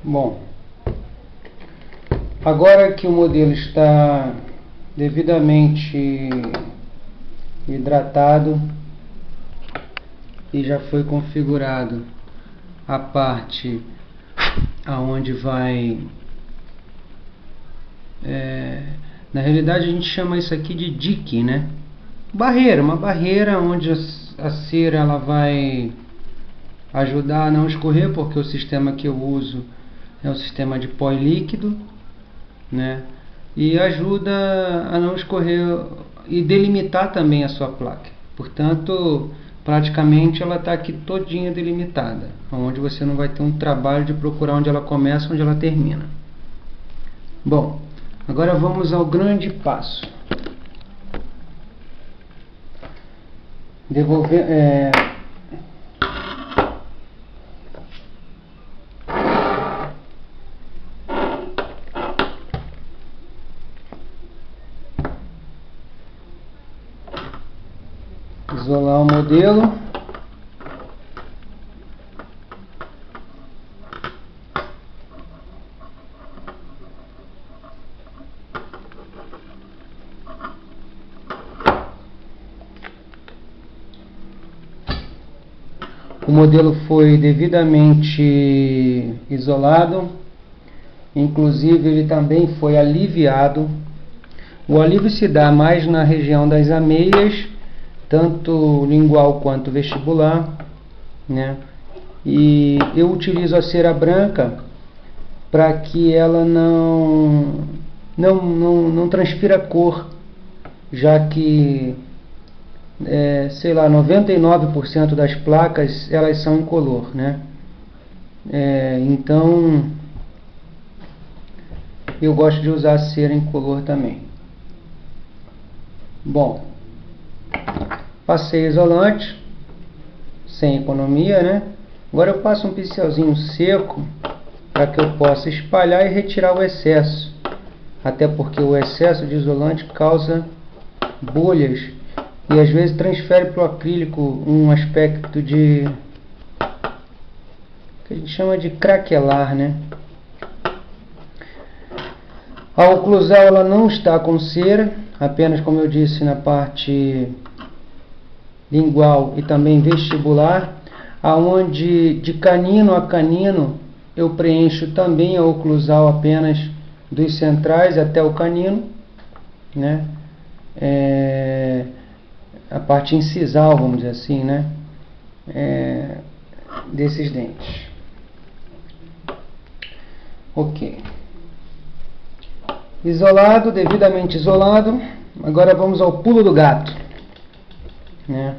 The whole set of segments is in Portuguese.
Bom, agora que o modelo está devidamente hidratado e já foi configurado a parte aonde vai, na realidade a gente chama isso aqui de dique, né? Uma barreira onde a cera ela vai ajudar a não escorrer, porque o sistema que eu uso é o sistema de pó líquido, né? E ajuda a não escorrer e delimitar também a sua placa. Portanto, praticamente ela está aqui todinha delimitada, onde você não vai ter um trabalho de procurar onde ela começa e onde ela termina. Bom, agora vamos ao grande passo. Isolar o modelo. O modelo foi devidamente isolado, inclusive ele também foi aliviado. O alívio se dá mais na região das ameias, tanto lingual quanto vestibular, né? E eu utilizo a cera branca para que ela não transpira cor, já que sei lá, 99% das placas elas são incolor, né? Então eu gosto de usar cera incolor também. Bom, passei isolante sem economia, né? Agora eu passo um pincelzinho seco para que eu possa espalhar e retirar o excesso, até porque o excesso de isolante causa bolhas e às vezes transfere para o acrílico um aspecto de que a gente chama de craquelar, né? A oclusal ela não está com cera, apenas, como eu disse, na parte lingual e também vestibular, aonde de canino a canino eu preencho também a oclusal apenas dos centrais até o canino, né? A parte incisal, vamos dizer assim, né? Desses dentes. Ok. Isolado, devidamente isolado. Agora vamos ao pulo do gato, né?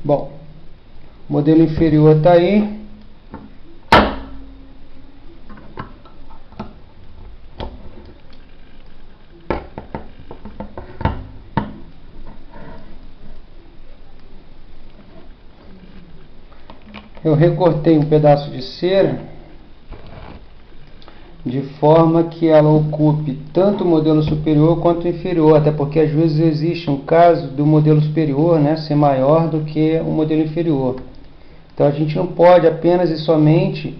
Bom, o modelo inferior está aí. Eu recortei um pedaço de cera de forma que ela ocupe tanto o modelo superior quanto o inferior, até porque às vezes existe um caso do modelo superior, né, ser maior do que o modelo inferior. Então a gente não pode apenas e somente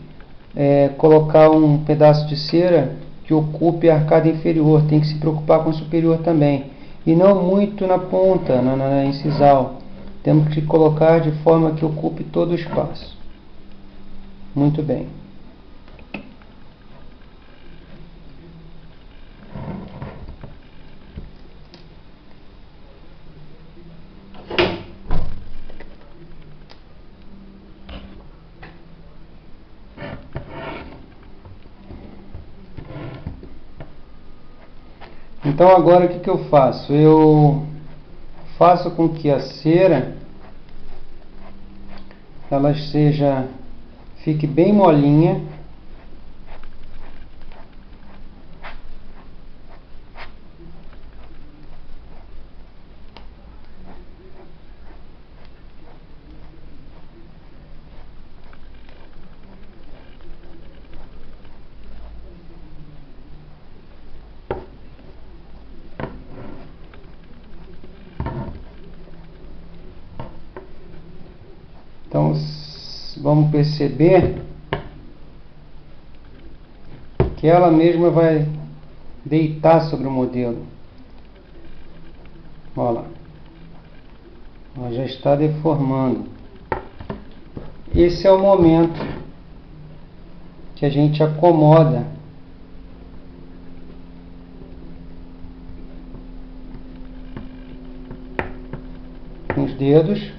colocar um pedaço de cera que ocupe a arcada inferior, tem que se preocupar com o superior também. E não muito na ponta, na incisal. Temos que colocar de forma que ocupe todo o espaço. Muito bem. Então agora o que eu faço? Eu faço com que a cera ela fique bem molinha. Então vamos perceber que ela mesma vai deitar sobre o modelo. Olha lá, ela já está deformando. Esse é o momento que a gente acomoda com os dedos.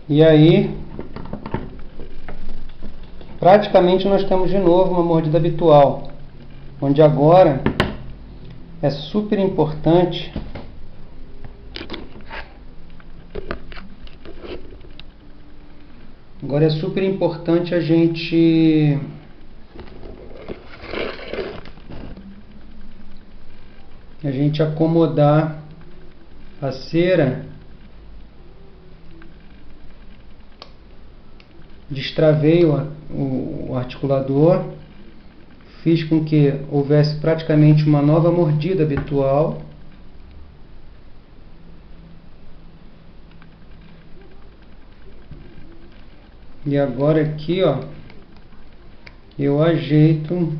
E aí, praticamente nós temos de novo uma mordida habitual, onde agora é super importante a gente acomodar a cera. Destravei o articulador, fiz com que houvesse praticamente uma nova mordida habitual. E agora aqui, ó, eu ajeito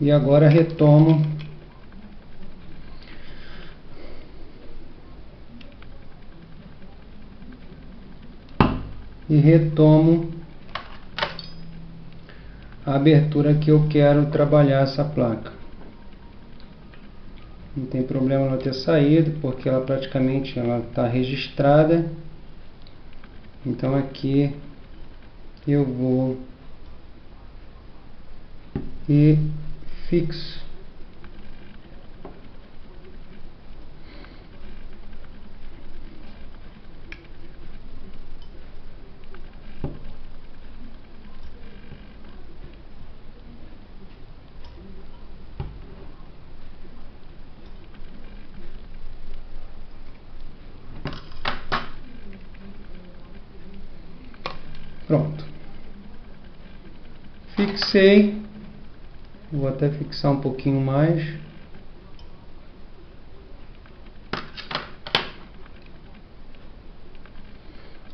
e agora retomo a abertura que eu quero trabalhar essa placa. Não tem problema ela ter saído, porque ela praticamente está registrada. Então aqui eu vou e fixo. Pronto. Fixei. Vou até fixar um pouquinho mais.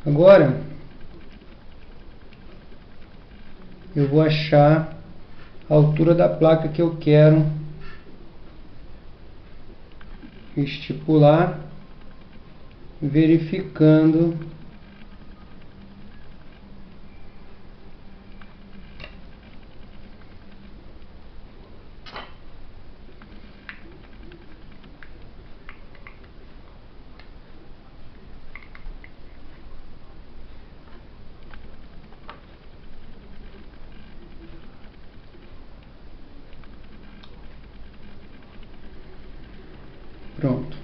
Agora eu vou achar a altura da placa que eu quero estipular, verificando pronto.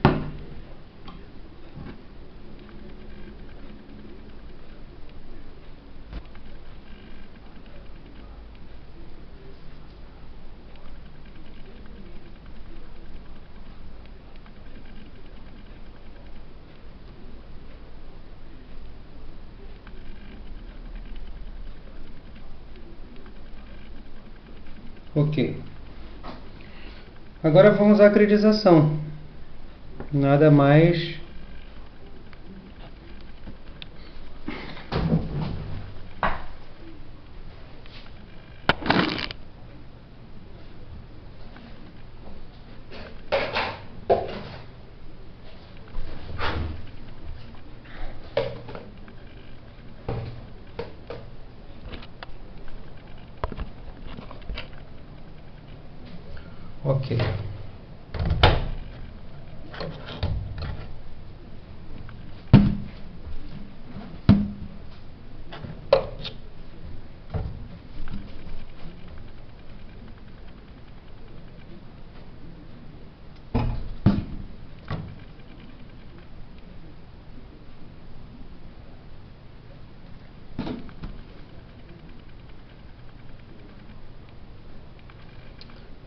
Ok. Agora vamos à acreditação. Nada mais ok.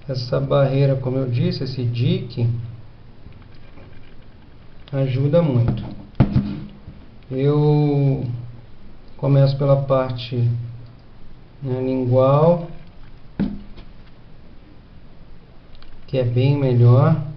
Essa barreira, como eu disse, esse dique ajuda muito. Eu começo pela parte, né, lingual, que é bem melhor.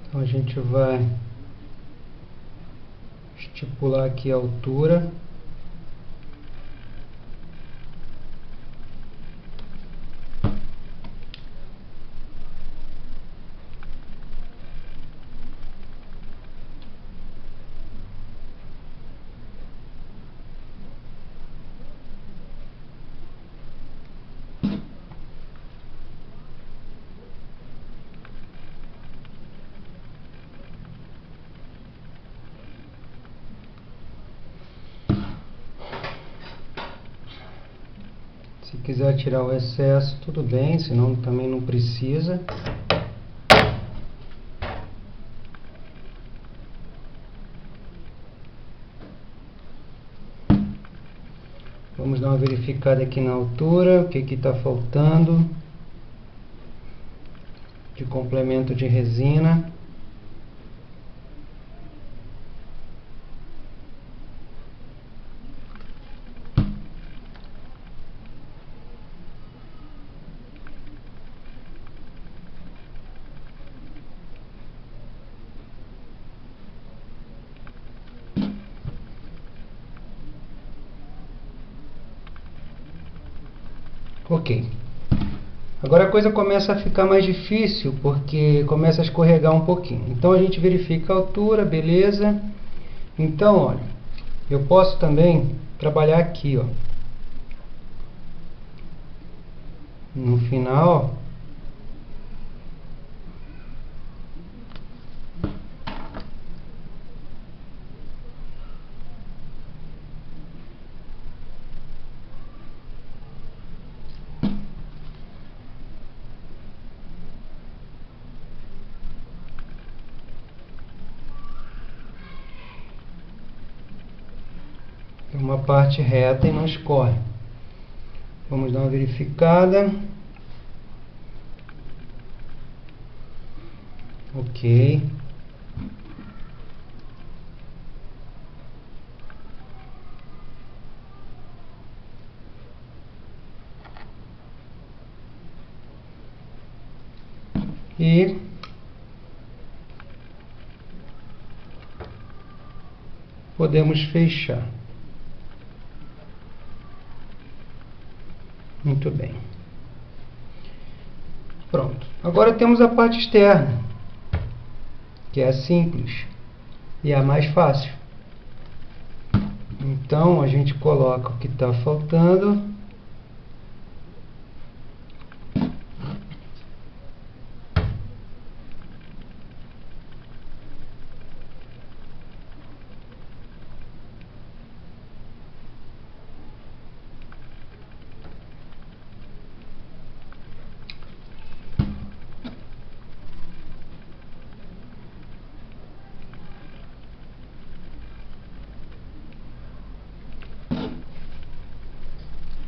Então a gente vai estipular aqui a altura. Se quiser tirar o excesso, tudo bem, senão também não precisa. Vamos dar uma verificada aqui na altura, o que está faltando de complemento de resina. Ok. Agora a coisa começa a ficar mais difícil, porque começa a escorregar um pouquinho. Então a gente verifica a altura, beleza. Então, olha, eu posso também trabalhar aqui, ó. No final, uma parte reta e não escorre. Vamos dar uma verificada. Ok. E podemos fechar. Muito bem. Pronto. Agora temos a parte externa, que é a simples e a mais fácil. Então a gente coloca o que está faltando.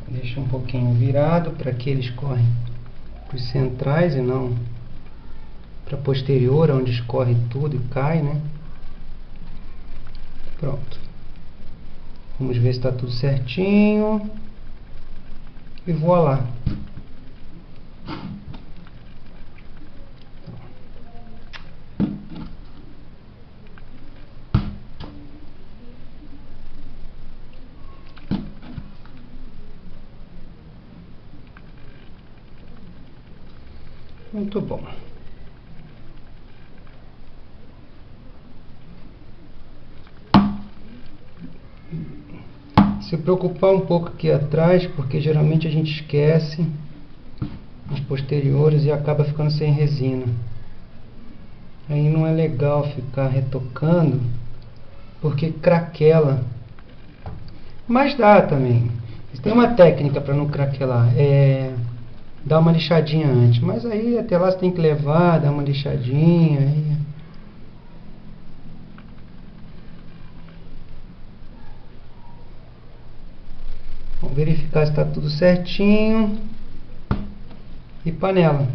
Deixa um pouquinho virado para que eles correm para os centrais e não para posterior, onde escorre tudo e cai, né? Pronto. Vamos ver se está tudo certinho. E voilá. Muito bom. Se preocupar um pouco aqui atrás, porque geralmente a gente esquece os posteriores e acaba ficando sem resina. Aí não é legal ficar retocando, porque craquela. Mas dá também. Tem uma técnica para não craquelar, dar uma lixadinha antes. Mas aí até lá você tem que levar, dar uma lixadinha. Aí. Vamos verificar se está tudo certinho. E panela.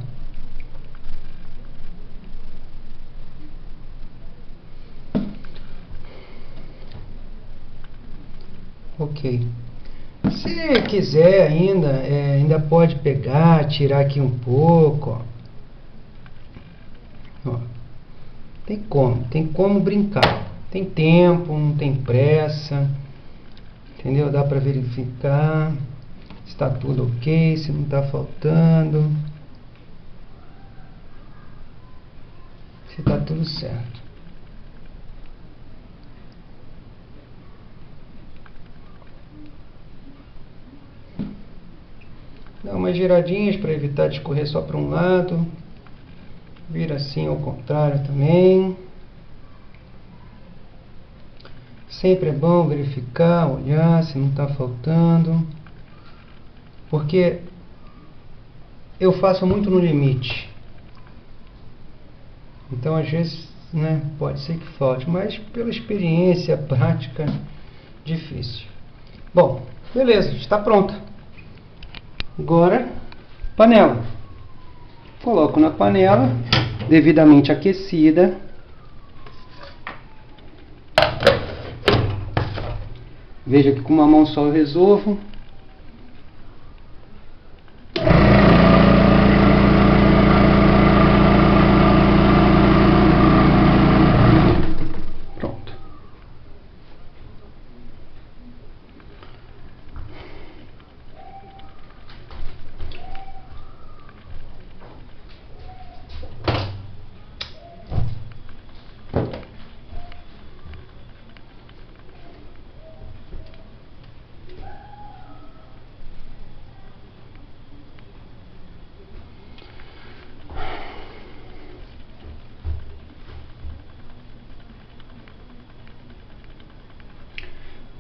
Ok. Se quiser ainda pode pegar, tirar aqui um pouco. Ó. Tem como brincar. Tem tempo, não tem pressa. Entendeu? Dá para verificar se está tudo ok, se não está faltando. Se está tudo certo. Dá umas giradinhas para evitar de escorrer só para um lado. Vira assim ao contrário também. Sempre é bom verificar, olhar se não está faltando. Porque eu faço muito no limite. Então às vezes, né, pode ser que falte. Mas pela experiência prática, difícil. Bom, beleza, está pronta. Agora, panela. Coloco na panela, devidamente aquecida. Veja que com uma mão só eu resolvo. Pronto.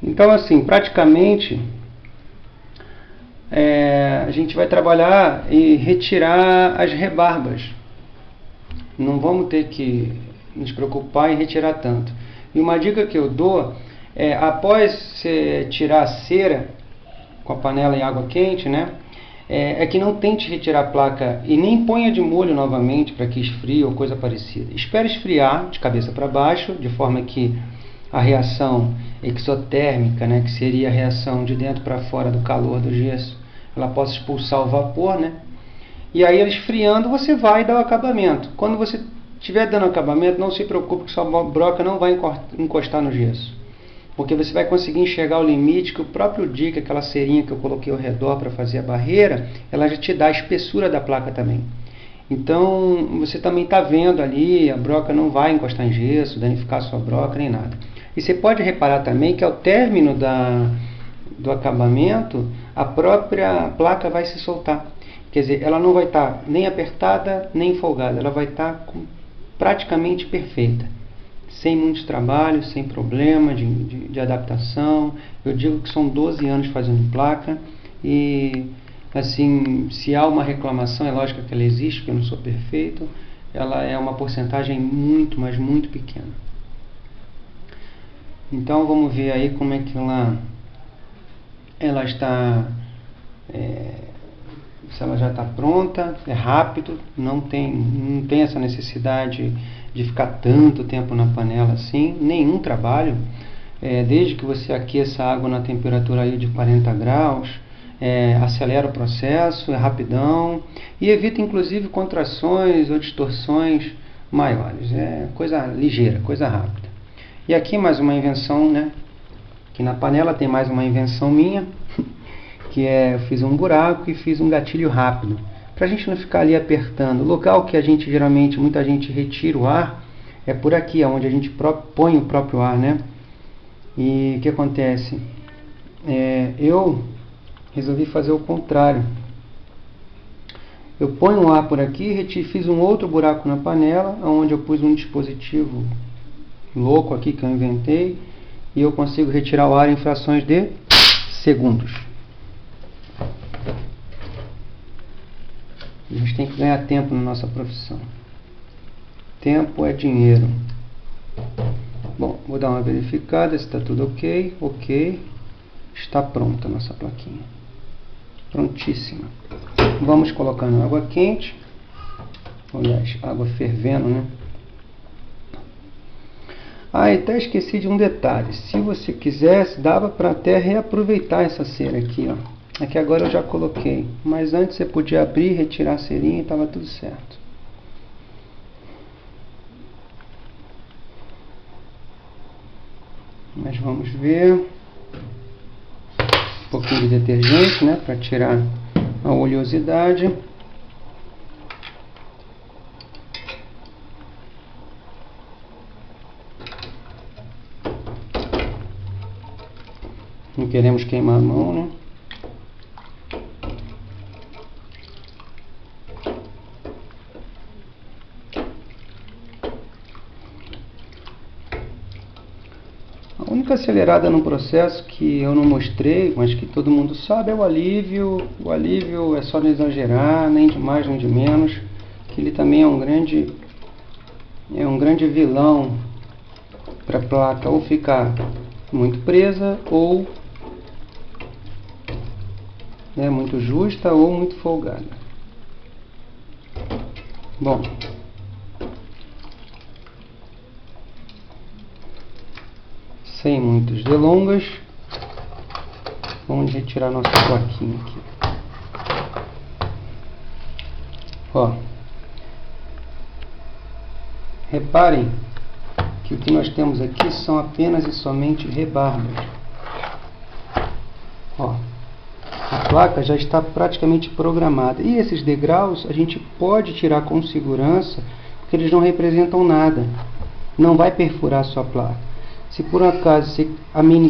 Então, assim, praticamente, a gente vai trabalhar e retirar as rebarbas. Não vamos ter que nos preocupar em retirar tanto. E uma dica que eu dou é, após você tirar a cera com a panela em água quente, né? É que não tente retirar a placa e nem ponha de molho novamente para que esfrie ou coisa parecida. Espere esfriar de cabeça para baixo, de forma que a reação exotérmica, né, que seria a reação de dentro para fora do calor do gesso, ela possa expulsar o vapor, né? E aí, esfriando, você vai dar o acabamento. Quando você estiver dando acabamento, não se preocupe que sua broca não vai encostar no gesso. Porque você vai conseguir enxergar o limite que o próprio dique, aquela cerinha que eu coloquei ao redor para fazer a barreira, ela já te dá a espessura da placa também. Então, você também está vendo ali, a broca não vai encostar em gesso, danificar a sua broca, nem nada. E você pode reparar também que ao término do acabamento, a própria placa vai se soltar. Quer dizer, ela não vai estar nem apertada, nem folgada. Ela vai estar praticamente perfeita. Sem muito trabalho, sem problema de adaptação. Eu digo que são 12 anos fazendo placa. E, assim, se há uma reclamação, é lógico que ela existe, porque eu não sou perfeito. Ela é uma porcentagem muito, mas muito pequena. Então, vamos ver aí como é que ela está se ela já está pronta, é rápido, não tem essa necessidade de ficar tanto tempo na panela assim, nenhum trabalho. Desde que você aqueça a água na temperatura aí de 40 graus, acelera o processo, é rapidão e evita inclusive contrações ou distorções maiores. É coisa ligeira, coisa rápida. E aqui mais uma invenção, né? Aqui na panela tem mais uma invenção minha, que eu fiz um buraco e fiz um gatilho rápido, para a gente não ficar ali apertando. O local que muita gente retira o ar, é por aqui, onde a gente põe o próprio ar, né? E o que acontece? Eu resolvi fazer o contrário. Eu ponho o ar por aqui, fiz um outro buraco na panela, onde eu pus um dispositivo louco aqui que eu inventei, e eu consigo retirar o ar em frações de segundos. A gente tem que ganhar tempo na nossa profissão. Tempo é dinheiro. Bom, vou dar uma verificada se está tudo ok. Ok. Está pronta a nossa plaquinha. Prontíssima. Vamos colocando água quente. Aliás, água fervendo, né? E até esqueci de um detalhe. Se você quisesse, dava para até reaproveitar essa cera aqui, ó. Aqui agora eu já coloquei. Mas antes você podia abrir, retirar a cerinha e estava tudo certo. Mas vamos ver. Um pouquinho de detergente, né? Para tirar a oleosidade. Não queremos queimar a mão, né? A única acelerada no processo que eu não mostrei, mas que todo mundo sabe, é o alívio. O alívio é só não exagerar, nem de mais nem de menos, que ele também é um grande vilão para a placa ou ficar muito presa ou muito justa ou muito folgada. Bom, sem muitas delongas, vamos retirar nossa plaquinha aqui. Ó, reparem que o que nós temos aqui são apenas e somente rebarbas. Ó, a placa já está praticamente programada. E esses degraus a gente pode tirar com segurança, porque eles não representam nada. Não vai perfurar a sua placa. Se por acaso você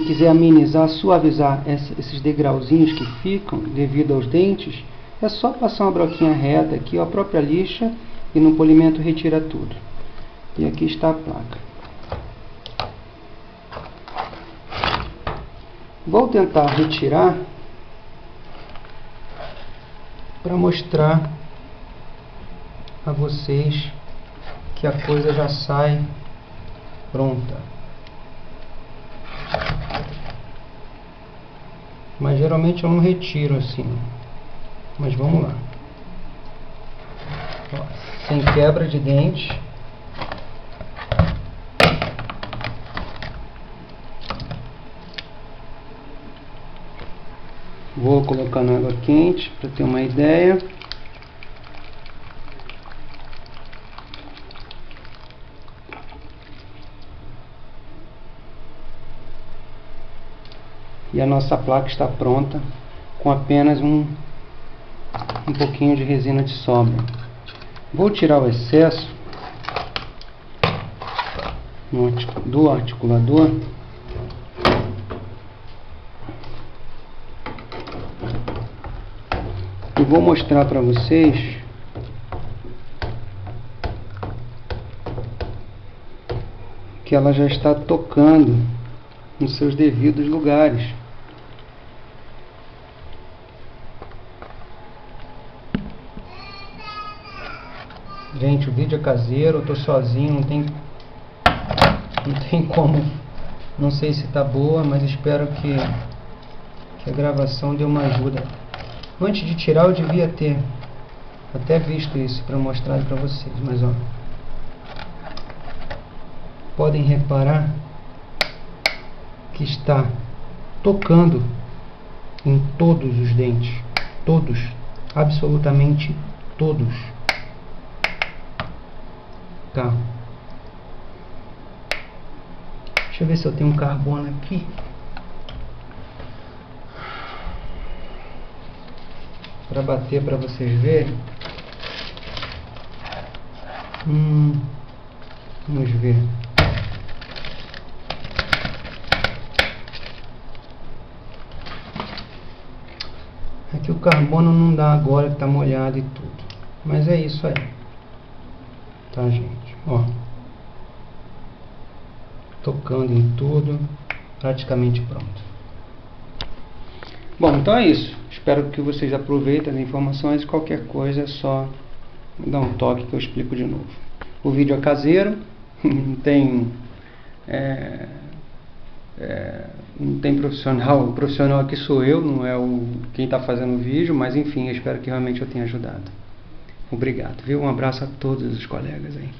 quiser amenizar, suavizar esses degrauzinhos que ficam devido aos dentes, é só passar uma broquinha reta aqui, ó, a própria lixa, e no polimento retira tudo. E aqui está a placa. Vou tentar retirar para mostrar a vocês que a coisa já sai pronta. Mas geralmente eu não retiro assim. Mas vamos lá. Ó, sem quebra de dente. Vou colocar na água quente para ter uma ideia. E a nossa placa está pronta com apenas um pouquinho de resina de sobra. Vou tirar o excesso do articulador. E vou mostrar para vocês que ela já está tocando nos seus devidos lugares. Gente, o vídeo é caseiro, eu estou sozinho, não tem como, não sei se está boa, mas espero que a gravação dê uma ajuda. Antes de tirar eu devia ter até visto isso para mostrar para vocês, mas ó, podem reparar que está tocando em todos os dentes, todos, absolutamente todos. Tá. Deixa eu ver se eu tenho um carbono aqui. Para bater, para vocês verem. Vamos ver. Aqui o carbono não dá agora que tá molhado e tudo. Mas é isso aí. Tá, gente? Ó. Tocando em tudo. Praticamente pronto. Bom, então é isso. Espero que vocês aproveitem as informações. Qualquer coisa é só dar um toque que eu explico de novo. O vídeo é caseiro. Não tem... não tem profissional. O profissional aqui sou eu, não é quem está fazendo o vídeo, mas enfim, eu espero que realmente eu tenha ajudado. Obrigado, viu? Um abraço a todos os colegas aí.